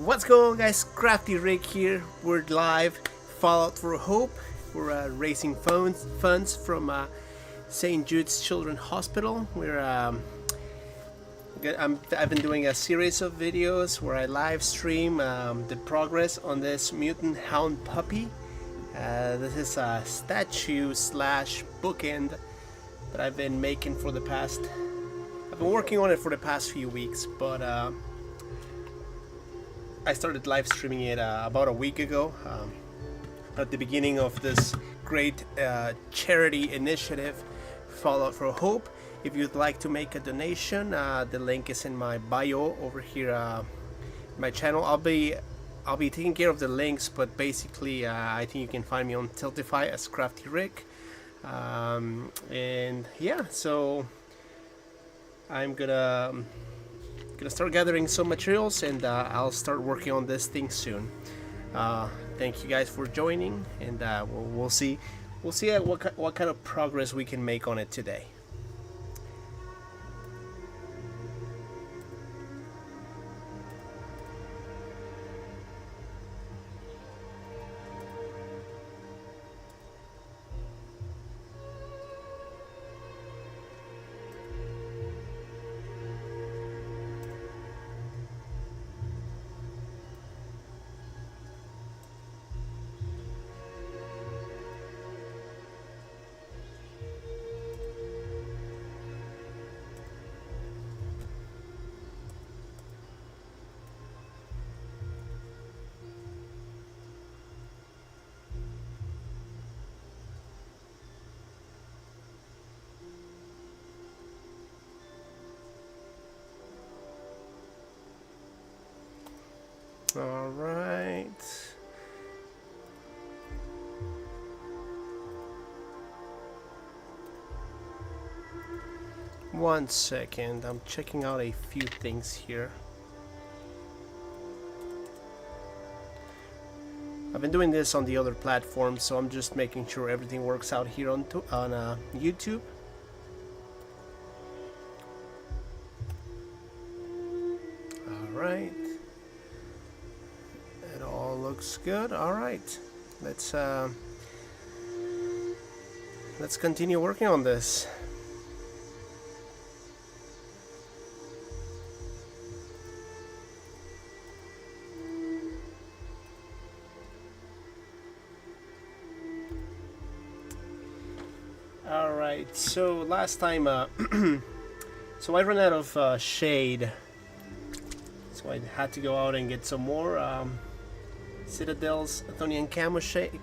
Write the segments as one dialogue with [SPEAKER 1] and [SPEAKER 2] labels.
[SPEAKER 1] What's going on, guys? Crafty Rick here. We're live. Fallout for Hope. We're raising funds from St. Jude's Children's Hospital. I've been doing a series of videos where I live stream the progress on this mutant hound puppy. This is a statue slash bookend that I've been making for the past. I've been working on it for the past few weeks, but I started live streaming it about a week ago, at the beginning of this great charity initiative, Fallout for Hope. If you'd like to make a donation, the link is in my bio over here, my channel. I'll be taking care of the links, but basically I think you can find me on Tiltify as Crafty Rick, and yeah, so I'm gonna start gathering some materials, and I'll start working on this thing soon. Thank you guys for joining, and we'll see what kind of progress we can make on it today. All right. One second, I'm checking out a few things here. I've been doing this on the other platforms, so I'm just making sure everything works out here on YouTube. All right. It all looks good. All right. Let's continue working on this. Alright, so last time, so I ran out of shade, so I had to go out and get some more Citadel's Athonian camo shade.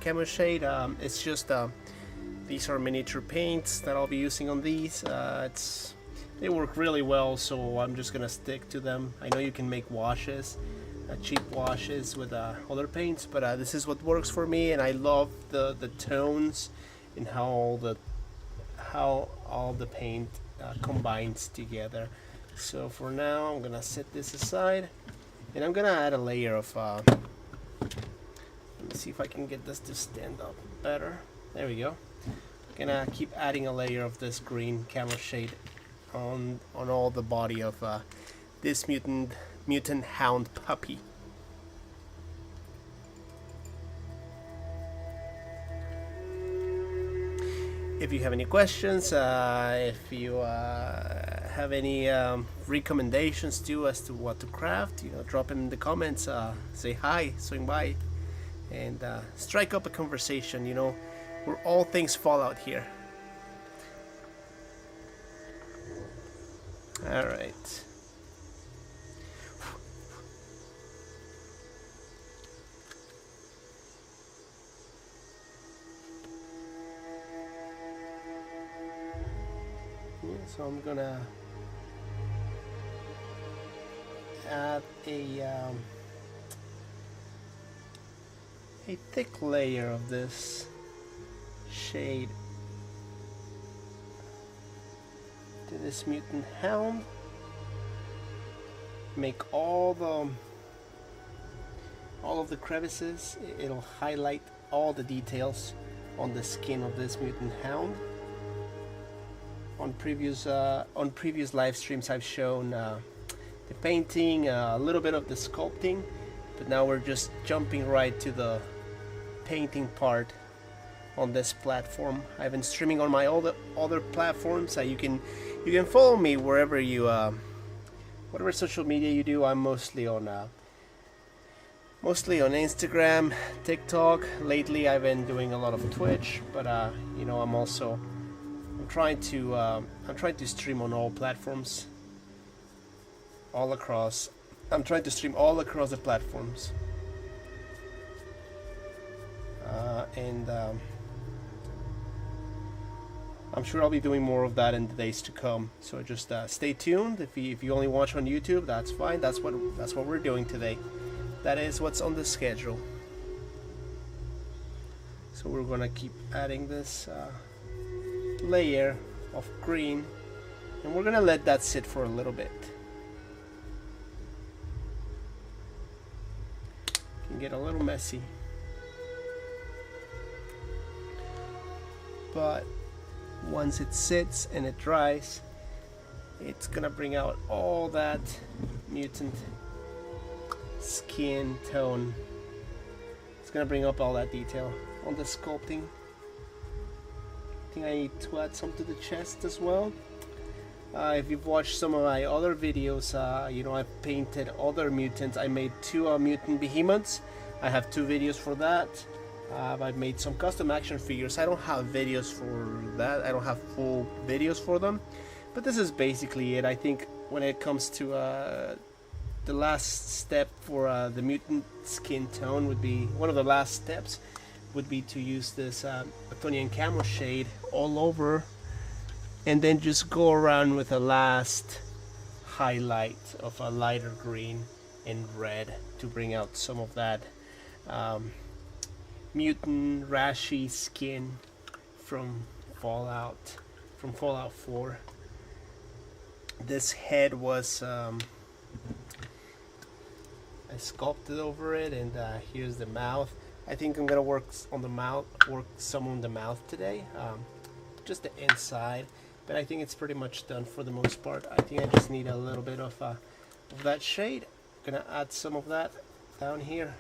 [SPEAKER 1] It's just, these are miniature paints that I'll be using on these. They work really well, so I'm just gonna stick to them. I know you can make washes, cheap washes with other paints, but this is what works for me, and I love the tones and how all the paint combines together. So for now, I'm gonna set this aside, and I'm gonna add a layer of let me see if I can get this to stand up better. There we go. I'm gonna keep adding a layer of this green camo shade on all the body of this mutant hound puppy. If you have any questions, if you have any recommendations too as to what to craft, drop them in the comments. Say hi, swing by, and strike up a conversation. We're all things Fallout here. All right. So I'm gonna add a thick layer of this shade to this mutant hound. Make all of the crevices. It'll highlight all the details on the skin of this mutant hound. On previous live streams I've shown the painting, a little bit of the sculpting, But now we're just jumping right to the painting part on this platform. I've been streaming on my other platforms. You can follow me wherever you whatever social media you do. I'm mostly on Instagram, TikTok. Lately I've been doing a lot of Twitch, but you know, I'm trying to stream on all platforms, all across. I'm trying to stream all across the platforms, and I'm sure I'll be doing more of that in the days to come. So just stay tuned. If you only watch on YouTube, that's fine. That's what we're doing today. That is what's on the schedule. So we're gonna keep adding this layer of green, and we're gonna let that sit for a little bit. Can get a little messy, but once it sits and it dries, it's gonna bring out all that mutant skin tone. It's gonna bring up all that detail on the sculpting. I think I need to add some to the chest as well. If you've watched some of my other videos, you know, I've painted other mutants. I made 2 mutant behemoths. I have 2 videos for that. I've made some custom action figures. I don't have videos for that. I don't have full videos for them, but this is basically it. I think when it comes to the last step for the mutant skin tone would be, one of the last steps would be to use this Athonian camo shade all over, and then just go around with a last highlight of a lighter green and red to bring out some of that mutant rashy skin from Fallout 4. This head was I sculpted over it, and here's the mouth. I think I'm gonna work some on the mouth today, just the inside, but I think it's pretty much done for the most part. I think I just need a little bit of that shade. I'm gonna add some of that down here.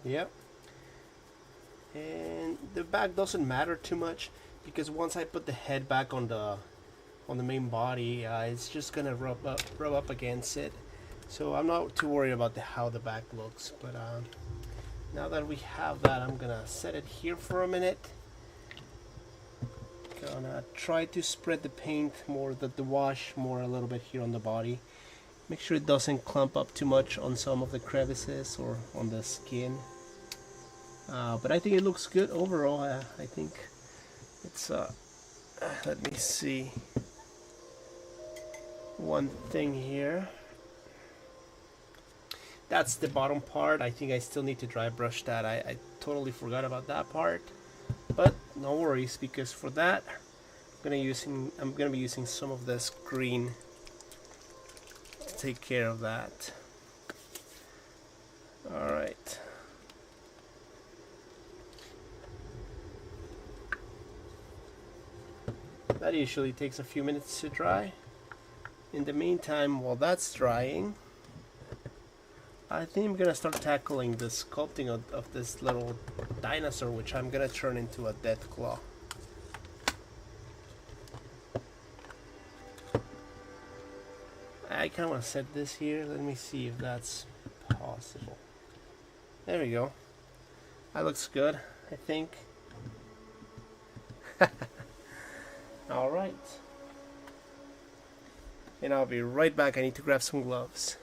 [SPEAKER 1] Yep. And the back doesn't matter too much, because once I put the head back on the main body, it's just gonna rub up against it. So I'm not too worried about how the back looks. But now that we have that, I'm gonna set it here for a minute. Gonna try to spread the paint more, the wash more a little bit here on the body. Make sure it doesn't clump up too much on some of the crevices or on the skin. But I think it looks good overall. I think it's let me see one thing here. That's the bottom part. I think I still need to dry brush that. I totally forgot about that part, but no worries, because for that I'm gonna be using some of this green to take care of that. Alright. That usually takes a few minutes to dry. In the meantime, while that's drying, I think I'm gonna start tackling the sculpting of this little dinosaur, which I'm gonna turn into a death claw. I kind of want to set this here. Let me see if that's possible. There we go. That looks good, I think. Alright. And I'll be right back. I need to grab some gloves.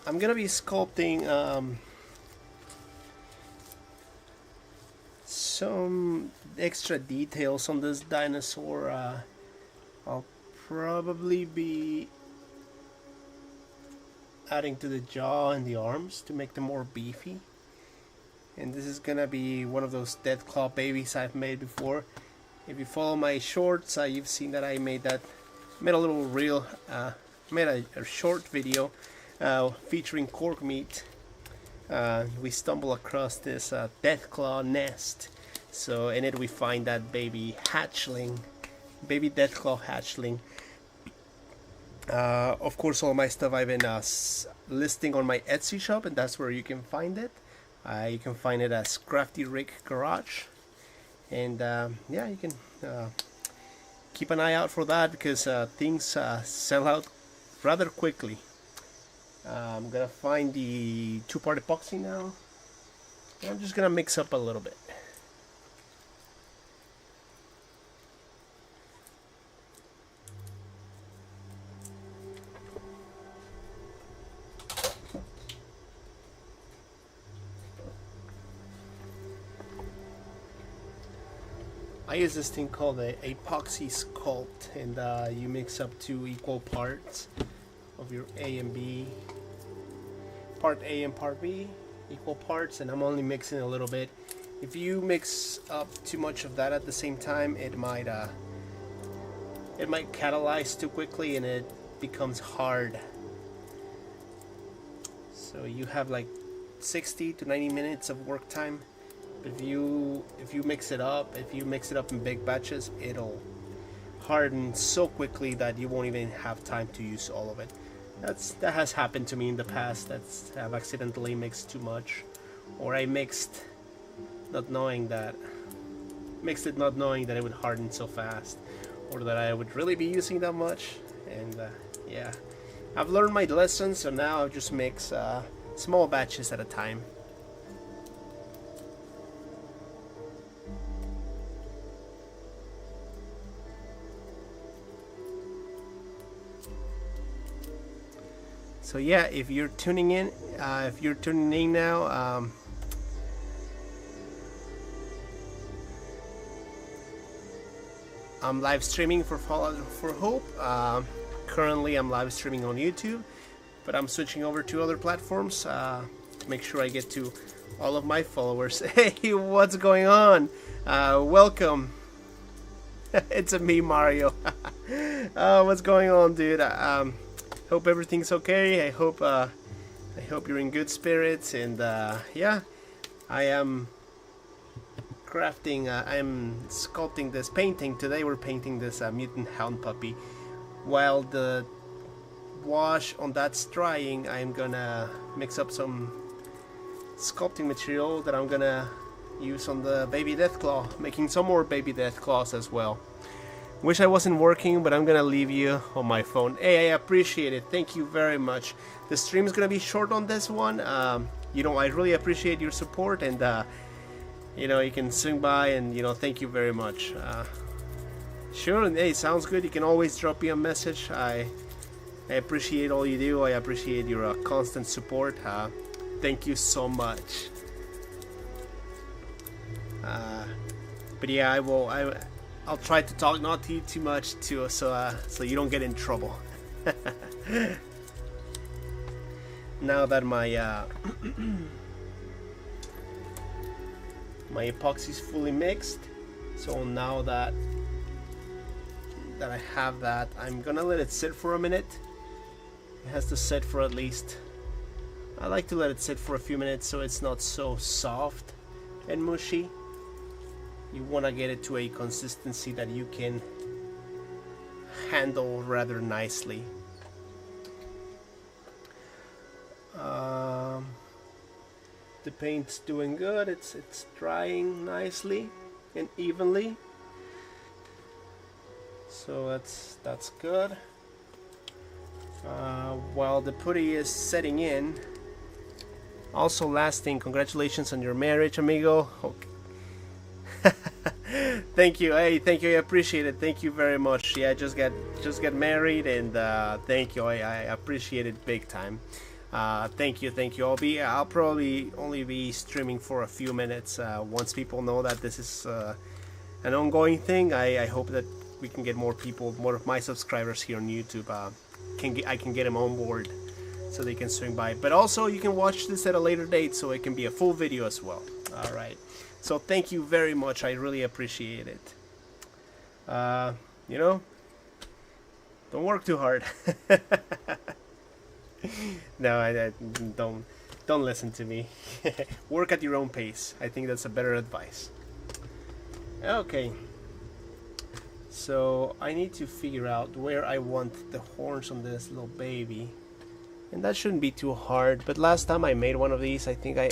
[SPEAKER 1] I'm gonna be sculpting some extra details on this dinosaur. I'll probably be adding to the jaw and the arms to make them more beefy. And this is gonna be one of those death claw babies I've made before. If you follow my shorts, you've seen that I made a little reel, made a short video featuring cork meat. We stumble across this death claw nest. So in it we find that baby hatchling, baby death claw hatchling. Of course, all my stuff I've been listing on my Etsy shop, and that's where you can find it. You can find it as Crafty Rick Garage, and yeah, you can keep an eye out for that because things sell out rather quickly. I'm gonna find the two-part epoxy now, and I'm just gonna mix up a little bit. I use this thing called a epoxy sculpt, and you mix up 2 equal parts of your A and B, part A and part B, equal parts, and I'm only mixing a little bit. If you mix up too much of that at the same time, it might catalyze too quickly and it becomes hard. So you have like 60 to 90 minutes of work time. If you mix it up, in big batches, it'll harden so quickly that you won't even have time to use all of it. That has happened to me in the past. I've accidentally mixed too much, or I mixed it not knowing that it would harden so fast, or that I would really be using that much. And yeah, I've learned my lesson, so now I just mix small batches at a time. So yeah, if you're tuning in now, I'm live streaming for Fallout for Hope. Currently, I'm live streaming on YouTube, but I'm switching over to other platforms to make sure I get to all of my followers. Hey, what's going on? Welcome. It's me, Mario. What's going on, dude? Hope everything's okay. I hope you're in good spirits, and yeah, I am crafting. I am sculpting this painting today. We're painting this mutant hound puppy. While the wash on that's drying, I'm gonna mix up some sculpting material that I'm gonna use on the baby deathclaw, making some more baby deathclaws as well. Wish I wasn't working, but I'm gonna leave you on my phone. Hey, I appreciate it. Thank you very much. The stream is gonna be short on this one. You know, I really appreciate your support, and you know, you can swing by, and you know, thank you very much. Sure, and hey, sounds good. You can always drop me a message. I appreciate all you do. I appreciate your constant support. Thank you so much. But yeah, I'll try to talk not to you too much too, so you don't get in trouble. Now that my my epoxy's fully mixed, so now that I have that, I'm gonna let it sit for a minute. It has to sit for at least, I like to let it sit for a few minutes so it's not so soft and mushy. You want to get it to a consistency that you can handle rather nicely. The paint's doing good. It's drying nicely and evenly. So that's good. While the putty is setting in. Also, last thing, congratulations on your marriage, amigo. Okay. Thank you. Hey, thank you. I appreciate it. Thank you very much. Yeah, I just got married, and thank you. I appreciate it big time. Thank you, thank you. I'll probably only be streaming for a few minutes. Once people know that this is an ongoing thing, I hope that we can get more people, more of my subscribers here on YouTube. I can get them on board so they can swing by. But also, you can watch this at a later date, so it can be a full video as well. All right. So thank you very much. I really appreciate it. You know, don't work too hard. No, I don't listen to me. Work at your own pace. I think that's a better advice. Okay. So I need to figure out where I want the horns on this little baby. And that shouldn't be too hard, but last time I made one of these, I think I...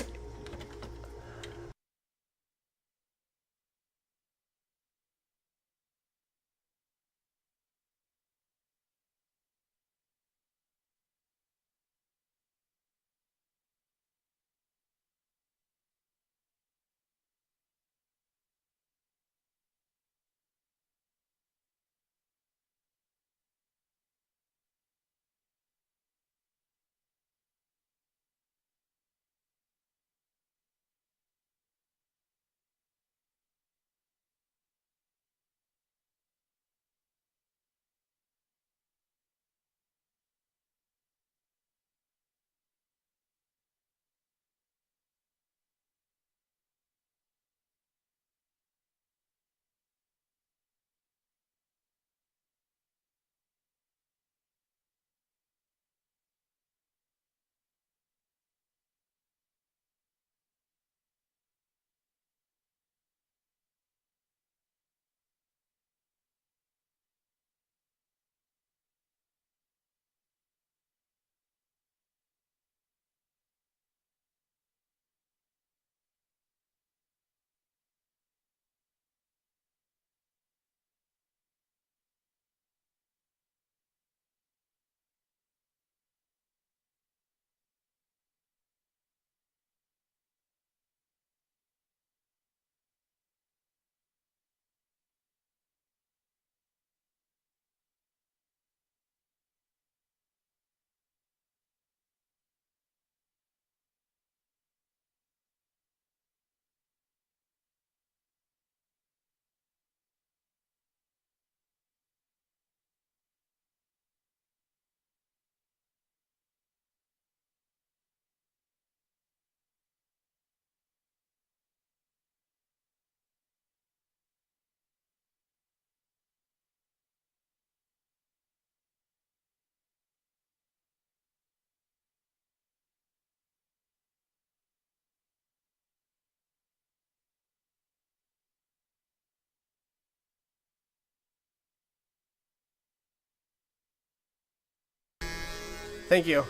[SPEAKER 1] Thank you.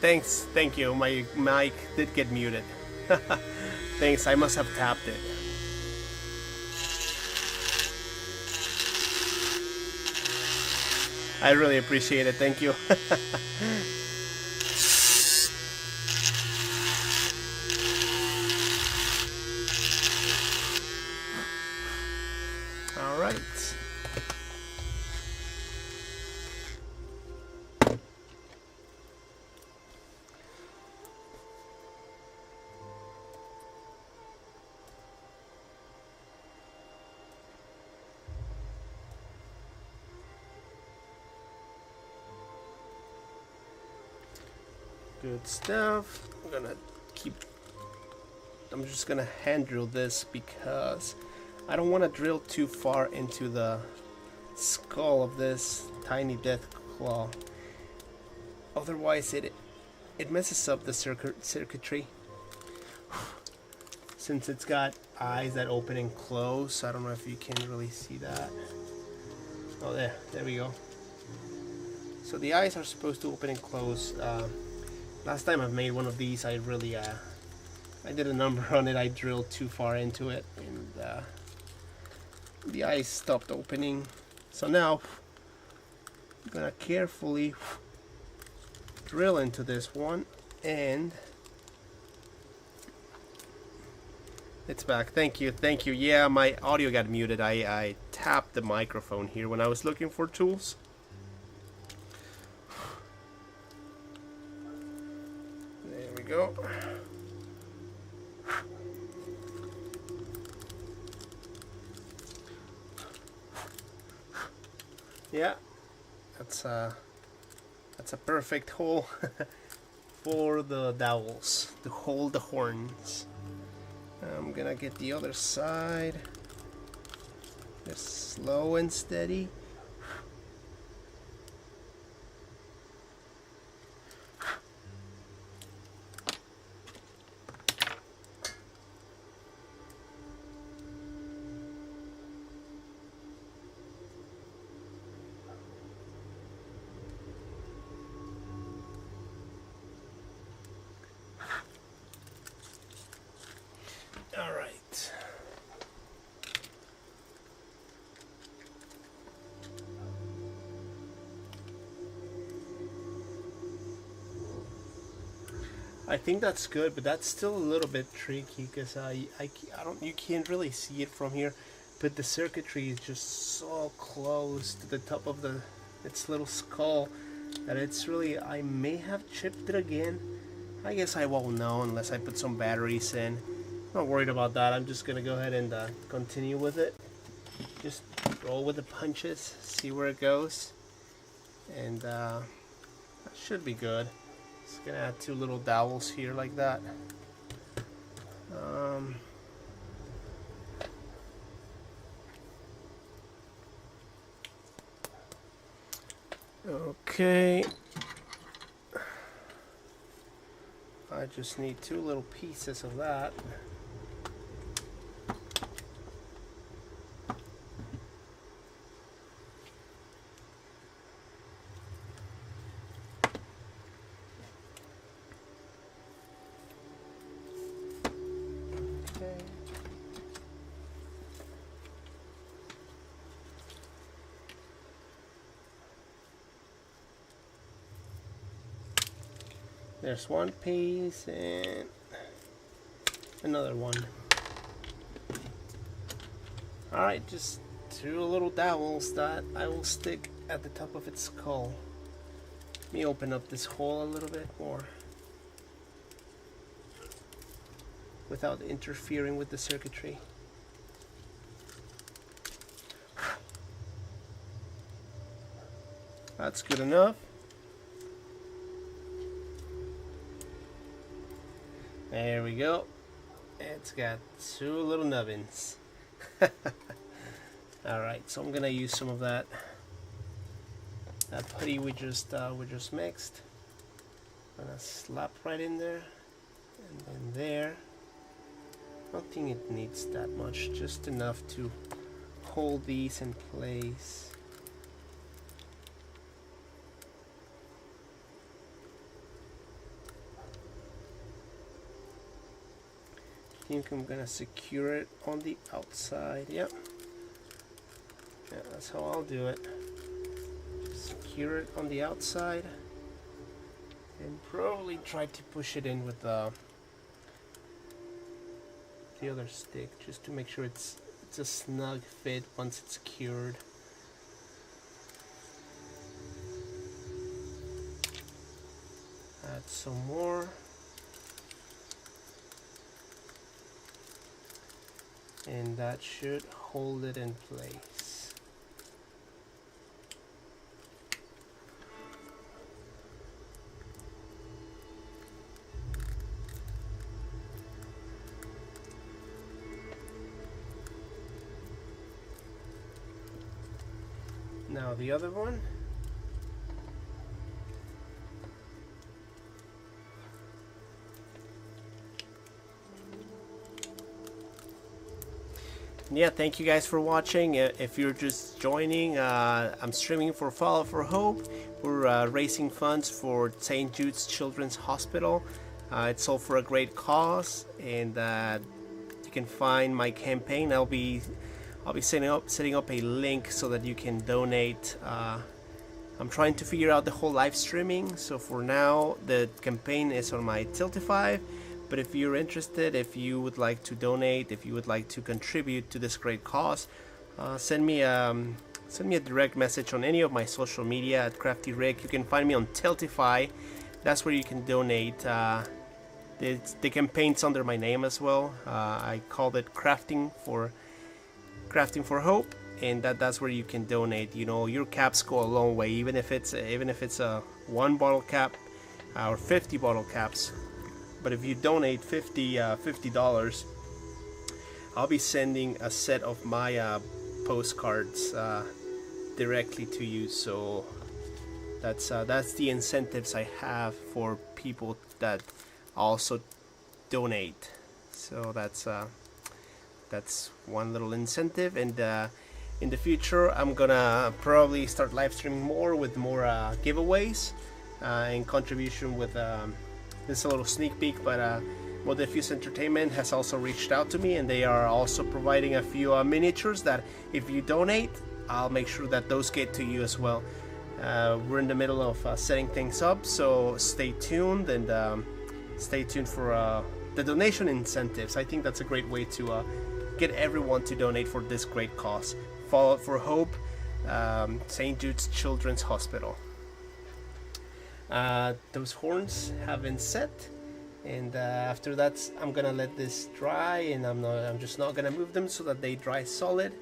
[SPEAKER 1] Thanks, thank you. My mic did get muted. Thanks, I must have tapped it. I really appreciate it, thank you. All right. Good stuff. I'm just gonna hand drill this because I don't want to drill too far into the skull of this tiny death claw. Otherwise it messes up the circuitry. Since it's got eyes that open and close, I don't know if you can really see that. Oh, there we go. So the eyes are supposed to open and close. Last time I've made one of these, I really I did a number on it. I drilled too far into it, and the eyes stopped opening. So now I'm gonna carefully drill into this one, and it's back. Thank you, thank you. Yeah, my audio got muted. I tapped the microphone here when I was looking for tools. we go. Yeah, that's a perfect hole for the dowels to hold the horns. I'm gonna get the other side, just slow and steady. All right. I think that's good, but that's still a little bit tricky because you can't really see it from here, but the circuitry is just so close to the top of its little skull that it's really, I may have chipped it again. I guess I won't know unless I put some batteries in. Not worried about that. I'm just gonna go ahead and continue with it. Just roll with the punches, see where it goes, and that should be good. Just gonna add 2 little dowels here like that. Okay. I just need 2 little pieces of that. There's 1 piece and another one. Alright, just 2 little dowels that I will stick at the top of its skull. Let me open up this hole a little bit more without interfering with the circuitry. That's good enough. There we go. It's got 2 little nubbins. Alright, so I'm gonna use some of that putty we just mixed. I'm gonna slap right in there and then there. I don't think it needs that much, just enough to hold these in place. I think I'm gonna secure it on the outside. Yep. Yeah, that's how I'll do it. Secure it on the outside and probably try to push it in with the other stick just to make sure it's a snug fit once it's cured. Add some more. And that should hold it in place. Now the other one. Yeah, thank you guys for watching. If you're just joining, I'm streaming for Follow for Hope. We're raising funds for St. Jude's Children's Hospital. It's all for a great cause, and you can find my campaign. I'll be setting up a link so that you can donate. I'm trying to figure out the whole live streaming, so for now the campaign is on my Tiltify. But if you're interested, if you would like to donate, if you would like to contribute to this great cause, send me a direct message on any of my social media at CraftyRick. You can find me on Tiltify. That's where you can donate They can paint under my name as well. I called it Crafting for Hope, and that's where you can donate. You know, your caps go a long way, even if it's a 1 bottle cap or 50 bottle caps. But if you donate $50, I'll be sending a set of my postcards directly to you. So that's the incentives I have for people that also donate. So that's one little incentive. And in the future, I'm gonna probably start live streaming more with more giveaways in contribution with this is a little sneak peek, but Modifuse Entertainment has also reached out to me, and they are also providing a few miniatures that if you donate, I'll make sure that those get to you as well. We're in the middle of setting things up, so stay tuned, and stay tuned for the donation incentives. I think that's a great way to get everyone to donate for this great cause. Fallout for Hope, St. Jude's Children's Hospital. Those horns have been set, and after that I'm gonna let this dry, and I'm just not gonna move them so that they dry solid.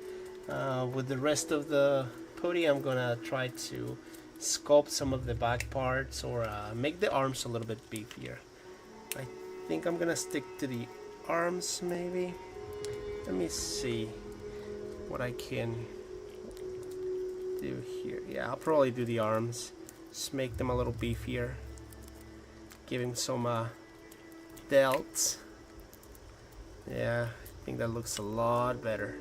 [SPEAKER 1] With the rest of the putty, I'm gonna try to sculpt some of the back parts, or make the arms a little bit beefier. I think I'm gonna stick to the arms, maybe. Let me see what I can do here. Yeah, I'll probably do the arms. Just make them a little beefier. Give him some delts. Yeah, I think that looks a lot better.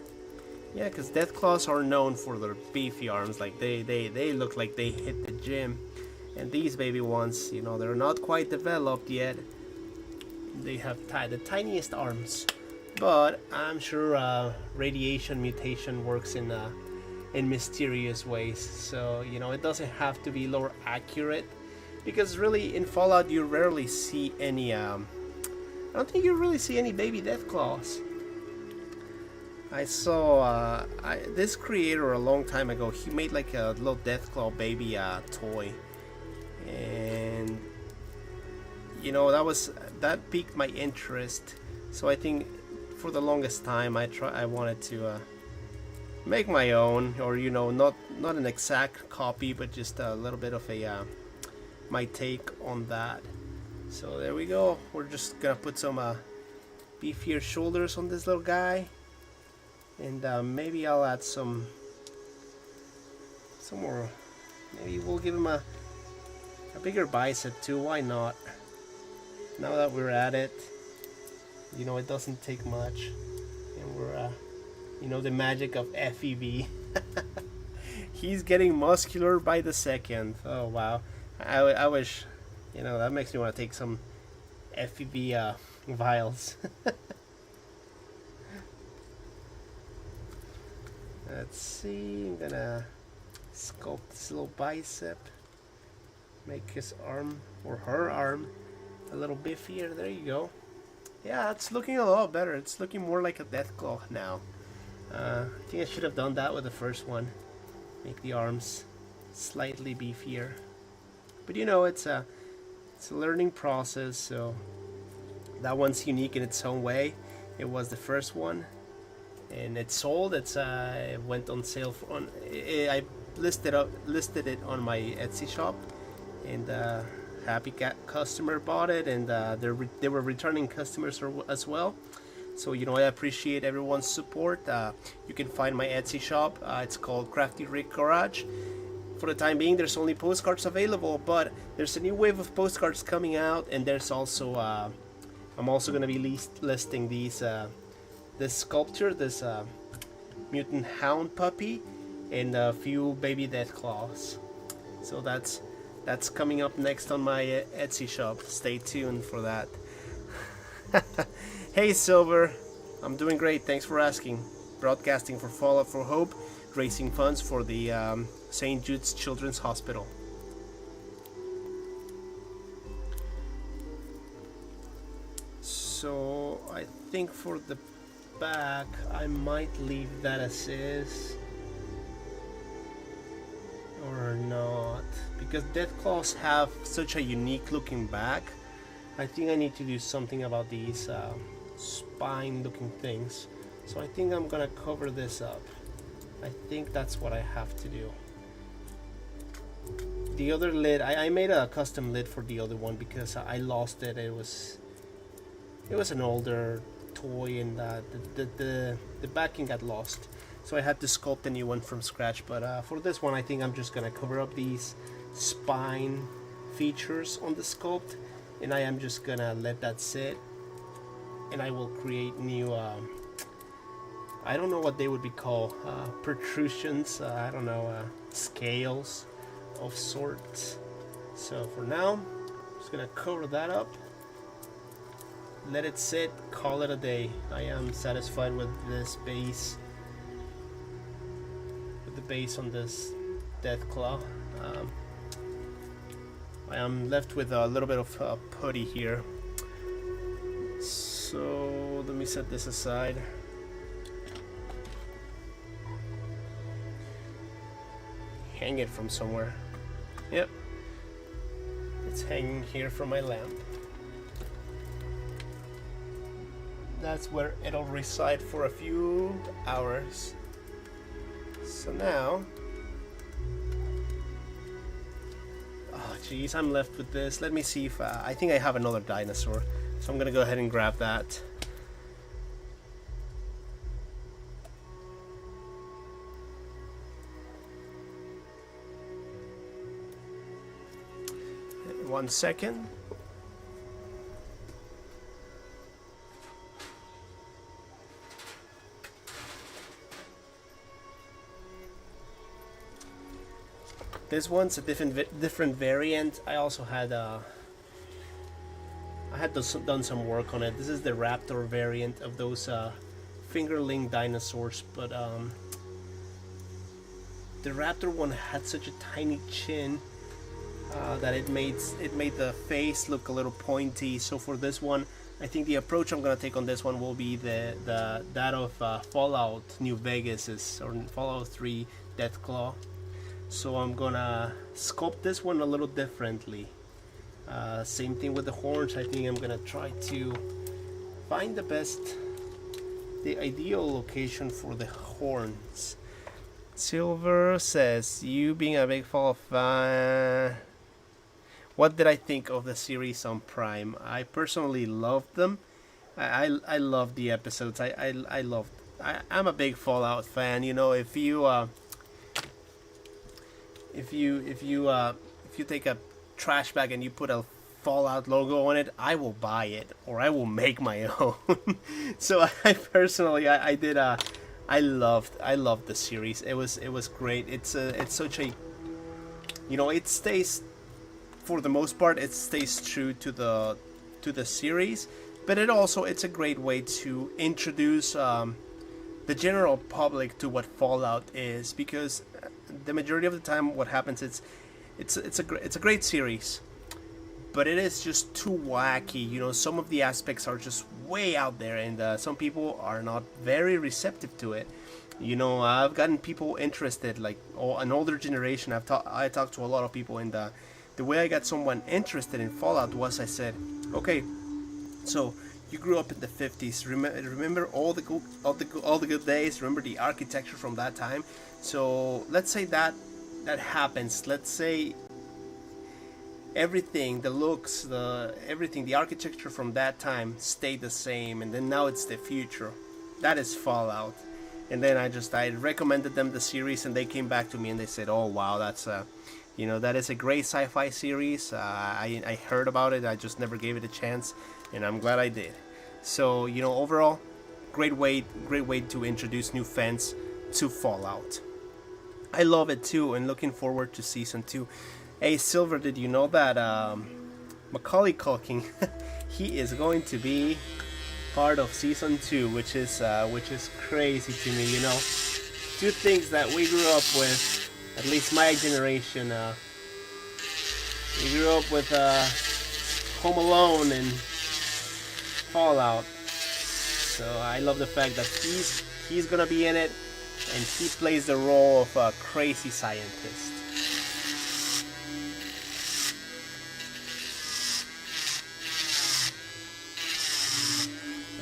[SPEAKER 1] Yeah, because Deathclaws are known for their beefy arms. Like they look like they hit the gym. And these baby ones, you know, they're not quite developed yet. They have the tiniest arms. But I'm sure radiation mutation works in mysterious ways. So, you know, it doesn't have to be lore accurate, because really in Fallout you rarely see any I don't think you really see any baby Deathclaws. I saw this creator a long time ago. He made like a little Deathclaw baby toy, and you know, that piqued my interest. So I think for the longest time I wanted to make my own, or you know, not an exact copy, but just a little bit of a my take on that. So there we go. We're just gonna put some beefier shoulders on this little guy, and maybe I'll add some more. Maybe we'll give him a bigger bicep too. Why not? Now that we're at it, you know, it doesn't take much, and we're you know, the magic of FEV. He's getting muscular by the second. Oh wow, I wish, you know, that makes me want to take some FEV vials. Let's see, I'm gonna sculpt this little bicep, make his arm, or her arm, a little beefier. There you go. Yeah, it's looking a lot better. It's looking more like a Deathclaw now. I think I should have done that with the first one. Make the arms slightly beefier. But you know, it's a learning process, so that one's unique in its own way. It was the first one, and it sold. It went on sale I listed it on my Etsy shop, and happy customer bought it, and they were returning customers as well. So, you know, I appreciate everyone's support. You can find my Etsy shop. It's called Crafty Rick Garage. For the time being, there's only postcards available, but there's a new wave of postcards coming out, and there's also I'm also going to be listing this sculpture, this mutant hound puppy, and a few baby Deathclaws. So that's coming up next on my Etsy shop. Stay tuned for that. Hey Silver, I'm doing great, thanks for asking. Broadcasting for Fallout for Hope, raising funds for the St. Jude's Children's Hospital. So I think for the back I might leave that as is, or not, because Deathclaws have such a unique looking back. I think I need to do something about these spine looking things. So I think I'm gonna cover this up. I think that's what I have to do. The other lid, I made a custom lid for the other one because I lost it. It was an older toy, and the backing got lost, so I had to sculpt a new one from scratch. But for this one, I think I'm just gonna cover up these spine features on the sculpt, and I am just gonna let that sit, and I will create new I don't know what they would be called, protrusions, I don't know, scales of sorts. So for now, I'm just gonna cover that up, let it sit, call it a day. I am satisfied with this base, with the base on this Deathclaw. I am left with a little bit of putty here, so let me set this aside. Hang it from somewhere. Yep, it's hanging here from my lamp. That's where it'll reside for a few hours. So now, oh geez, I'm left with this. Let me see if I think I have another dinosaur, so I'm gonna go ahead and grab that. One second. This one's a different variant. I also had done some work on it. This is the Raptor variant of those fingerling dinosaurs, but the Raptor one had such a tiny chin that it made the face look a little pointy. So for this one, I think the approach I'm gonna take on this one will be that of Fallout New Vegas's, or Fallout 3 Deathclaw. So I'm gonna sculpt this one a little differently. Same thing with the horns. I think I'm gonna try to find the ideal location for the horns. Silver says, you being a big Fallout fan, what did I think of the series on Prime? I personally loved them. I love the episodes. I'm a big Fallout fan. You know, if you take a trash bag and you put a Fallout logo on it, I will buy it, or I will make my own. So I personally, I loved the series. It was great. It's such a, you know, it stays, for the most part, it stays true to the series, but it's a great way to introduce the general public to what Fallout is, because the majority of the time what happens, it's a great series, but it is just too wacky. You know, some of the aspects are just way out there, and some people are not very receptive to it. You know, I've gotten people interested, like an older generation. I talked to a lot of people, and the way I got someone interested in Fallout was, I said, okay, so you grew up in the 50s. Remember all the good days. Remember the architecture from that time. So let's say that happens. Let's say everything, the looks, the architecture from that time stayed the same, and then now it's the future. That is Fallout. And then I recommended them the series, and they came back to me and they said, oh wow, that's you know, that is a great sci-fi series. I heard about it, I just never gave it a chance, and I'm glad I did. So, you know, overall, great way to introduce new fans to Fallout. I love it too, and looking forward to season 2. Hey Silver, did you know that Macaulay Culkin, he is going to be part of season 2, which is crazy to me. You know, two things that we grew up with, at least my generation. We grew up with Home Alone and Fallout. So I love the fact that he's gonna be in it, and he plays the role of a crazy scientist.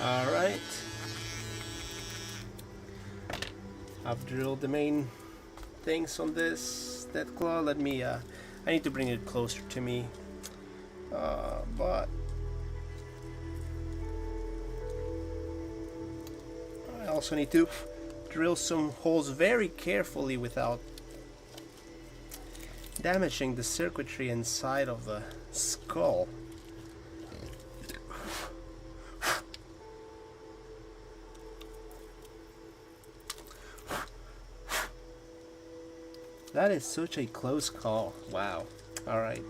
[SPEAKER 1] Alright. I've drilled the main things on this death claw. Let me I need to bring it closer to me. But I also need to drill some holes very carefully without damaging the circuitry inside of the skull. That is such a close call. Wow. Alright.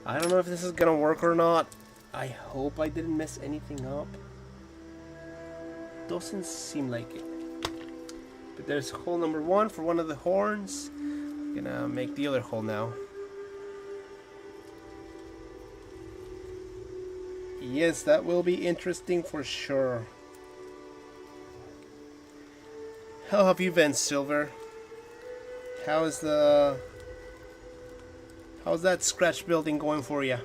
[SPEAKER 1] I don't know if this is gonna work or not. I hope I didn't mess anything up. Doesn't seem like it. But there's hole number 1 for one of the horns. I'm gonna make the other hole now. Yes, that will be interesting for sure. How have you been, Silver? How's that scratch building going for you?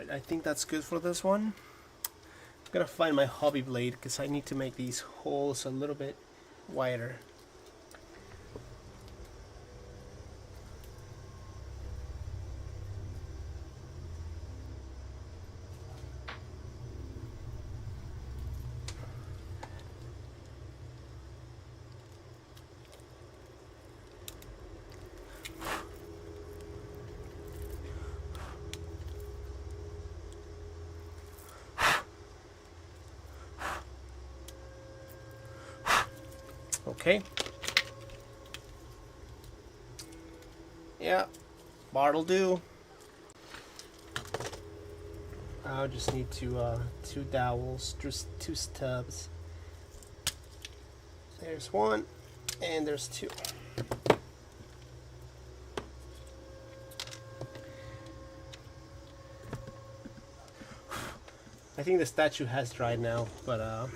[SPEAKER 1] I think that's good for this one. I'm gonna find my hobby blade because I need to make these holes a little bit wider. Okay. Yeah, bar'll do. I just need to 2 dowels, just 2 stubs. There's 1, and there's 2. I think the statue has dried now, but I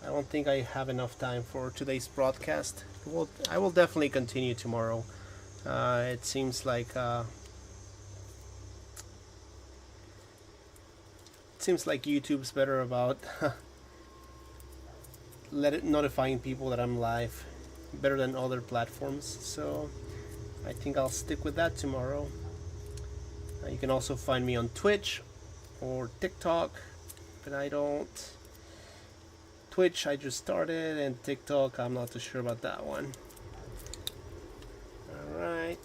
[SPEAKER 1] don't think I have enough time for today's broadcast. I will definitely continue tomorrow. It seems like YouTube's better about notifying people that I'm live, better than other platforms. So I think I'll stick with that tomorrow. You can also find me on Twitch or TikTok, but I don't. Twitch I just started, and TikTok I'm not too sure about that one. Alright,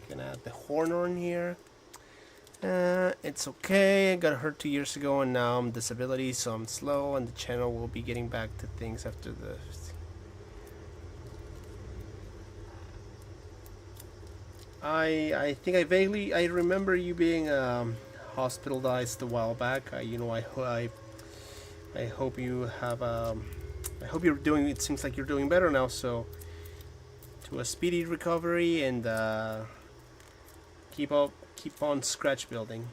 [SPEAKER 1] gonna add the horn on here. It's okay, I got hurt 2 years ago and now I'm disability, so I'm slow, and the channel will be getting back to things after the... I think I remember you being hospitalized a while back. I hope you have I hope you're doing, it seems like you're doing better now, so to a speedy recovery, and keep on scratch building.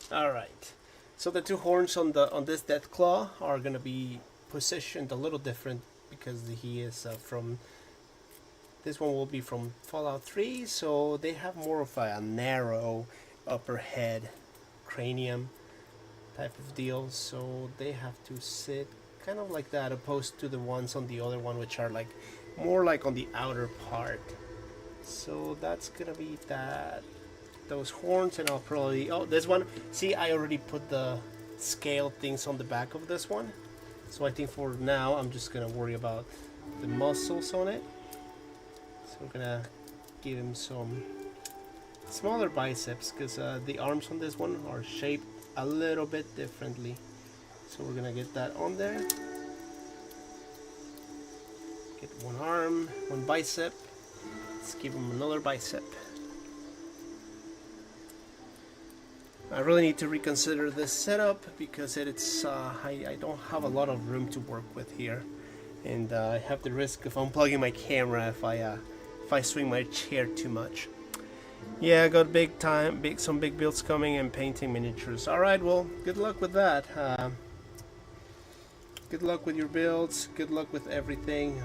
[SPEAKER 1] Alright, so the 2 horns on this death claw are gonna be positioned a little different because he is from This one will be from Fallout 3, so they have more of a narrow upper head cranium type of deal, so they have to sit kind of like that, opposed to the ones on the other one, which are like more like on the outer part. So that's gonna be that, those horns. And I'll probably, oh, this one, see, I already put the scale things on the back of this one, so I think for now I'm just gonna worry about the muscles on it. So we're gonna give him some smaller biceps, because the arms on this one are shaped a little bit differently. So we're gonna get that on there. Get one arm, one bicep. Let's give him another bicep. I really need to reconsider this setup, because it's I don't have a lot of room to work with here, and I have the risk of unplugging my camera if I swing my chair too much. Yeah, I got some big builds coming and painting miniatures. All right, well, good luck with that. Good luck with your builds. Good luck with everything.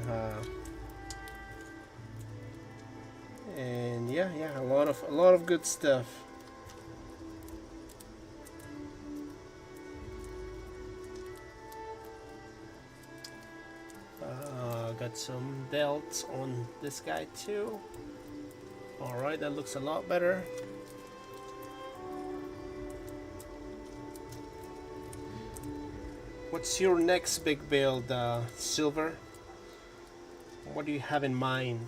[SPEAKER 1] And yeah, a lot of good stuff. Got some delts on this guy too. Alright, that looks a lot better. What's your next big build, Silver? What do you have in mind?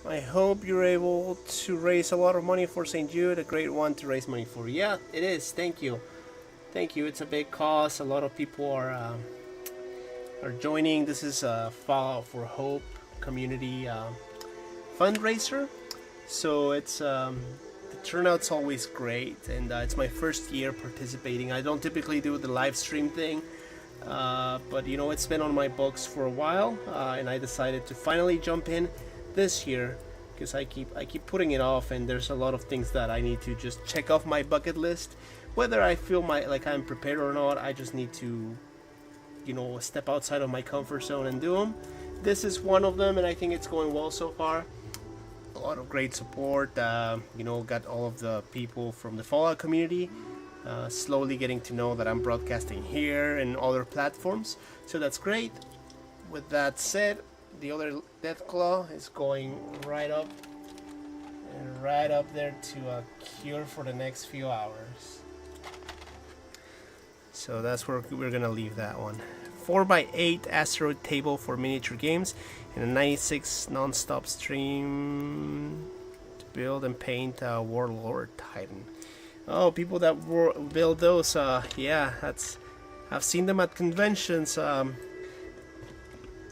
[SPEAKER 1] I hope you're able to raise a lot of money for St. Jude, a great one to raise money for. Yeah, it is. Thank you. Thank you. It's a big cause. A lot of people are joining. This is a Fallout for Hope community fundraiser. So it's the turnout's always great, and it's my first year participating. I don't typically do the live stream thing, but you know, it's been on my books for a while, and I decided to finally jump in this year, because I keep putting it off, and there's a lot of things that I need to just check off my bucket list. Whether I feel like I'm prepared or not, I just need to, you know, step outside of my comfort zone and do them. This is one of them, and I think it's going well so far. A lot of great support. You know, got all of the people from the Fallout community slowly getting to know that I'm broadcasting here and other platforms, so that's great. With that said, the other Deathclaw is going right up there to cure for the next few hours. So that's where we're gonna leave that one. 4x8 asteroid table for miniature games, and a 96 non-stop stream to build and paint a Warlord Titan. Oh, people that build those, yeah, I've seen them at conventions.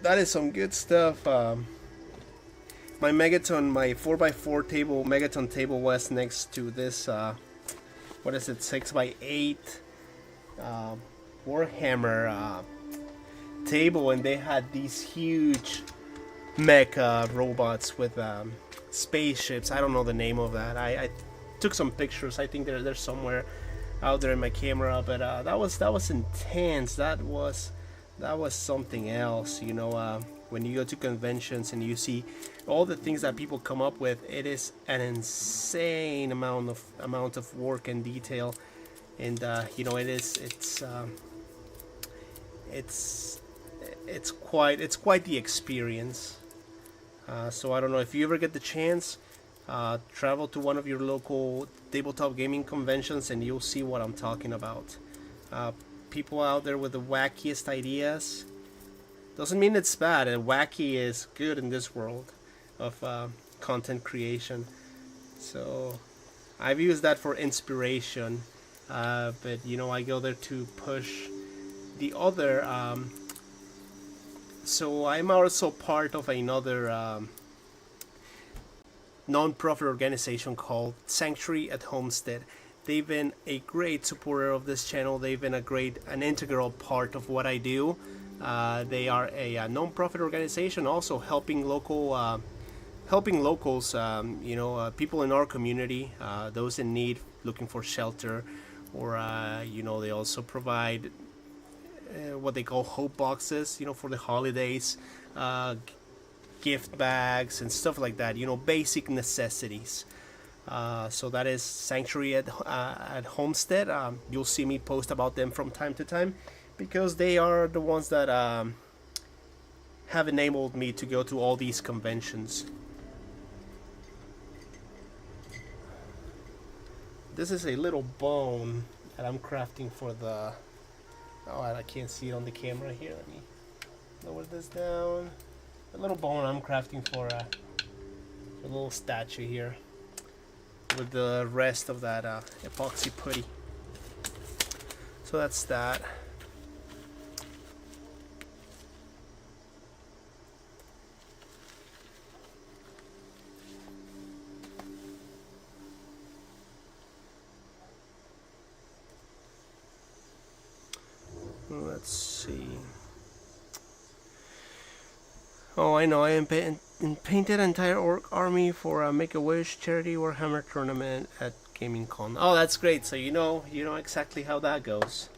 [SPEAKER 1] That is some good stuff. My Megaton, my 4x4 table, Megaton table was next to this, what is it, 6x8 Warhammer table, and they had these huge mecha robots with spaceships. I don't know the name of that. I took some pictures. I think they're somewhere out there in my camera, but that was intense. That was something else, you know. When you go to conventions and you see all the things that people come up with, it is an insane amount of work and detail, and you know, it's quite the experience. So I don't know if you ever get the chance, travel to one of your local tabletop gaming conventions, and you'll see what I'm talking about. People out there with the wackiest ideas. Doesn't mean it's bad. Wacky is good in this world of content creation. So I've used that for inspiration, but you know, I go there to push the other, so I'm also part of another non-profit organization called Sanctuary at Homestead. They've been a great supporter of this channel. They've been an integral part of what I do. They are a non-profit organization, also helping locals, people in our community, those in need, looking for shelter, or they also provide what they call hope boxes, for the holidays, gift bags and stuff like that, basic necessities. So that is Sanctuary at Homestead. You'll see me post about them from time to time, because they are the ones that have enabled me to go to all these conventions. This is a little bone that I'm crafting for the... Oh, I can't see it on the camera here. Let me lower this down. A little bone I'm crafting for a little statue here, with the rest of that epoxy putty. So that's that. Let's see. Oh, I know. I painted entire orc army for a Make-A-Wish charity Warhammer tournament at Gaming Con. Oh, that's great. So you know exactly how that goes.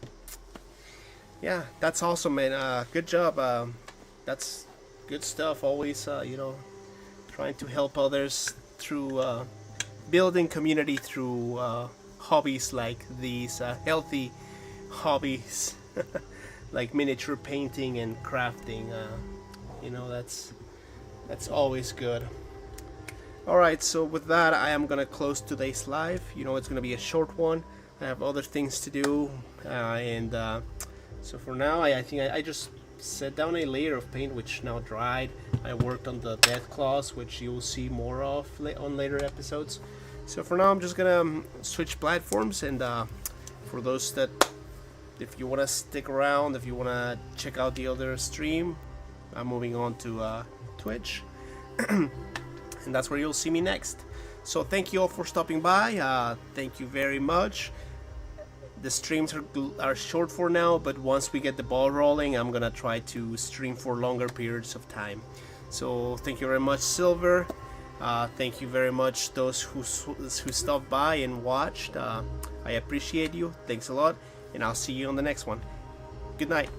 [SPEAKER 1] Yeah, that's awesome, man. Good job. That's good stuff. Always, trying to help others through building community through hobbies like these, healthy hobbies like miniature painting and crafting. That's always good. Alright, so with that, I am gonna close today's live. It's gonna be a short one. I have other things to do, so for now, I think I just set down a layer of paint which now dried. I worked on the death claws, which you will see more of on later episodes. So for now, I'm just gonna switch platforms, and for those that, if you want to stick around, if you want to check out the other stream, I'm moving on to Twitch, and that's where you'll see me next. So thank you all for stopping by. Thank you very much. The streams are short for now, but once we get the ball rolling, I'm gonna try to stream for longer periods of time. So thank you very much, Silver. Thank you very much those who stopped by and watched. I appreciate you. Thanks a lot, and I'll see you on the next one. Good night.